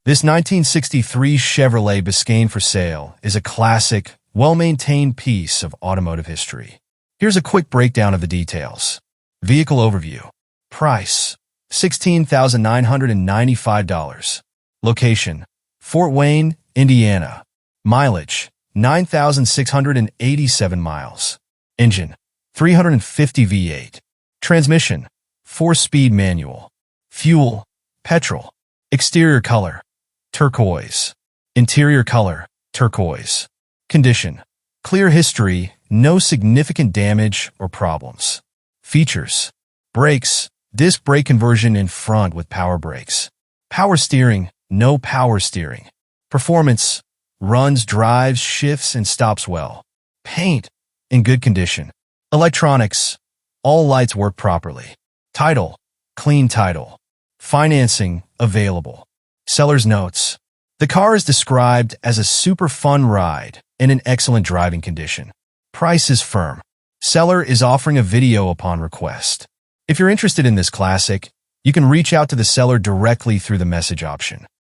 This 1963 Chevrolet Biscayne for sale is a classic, well-maintained piece of automotive history. Here's a quick breakdown of the details. Vehicle overview. Price: $16,995. Location: Fort Wayne, Indiana. Mileage: 9,687 miles. Engine: 350 V8. Transmission: 4-speed manual. Fuel: petrol. Exterior color: turquoise. Interior color: turquoise. Condition: clear. History: no significant damage or problems. Features: brakes, disc brake conversion in front with power brakes. Power steering, no power steering. Performance: runs, drives, shifts, and stops well. Paint: in good condition. Electronics: all lights work properly. Title: clean title. Financing available. Seller's notes: the car is described as a super fun ride and in excellent driving condition. Price is firm. Seller is offering a video upon request. If you're interested in this classic, you can reach out to the seller directly through the message option.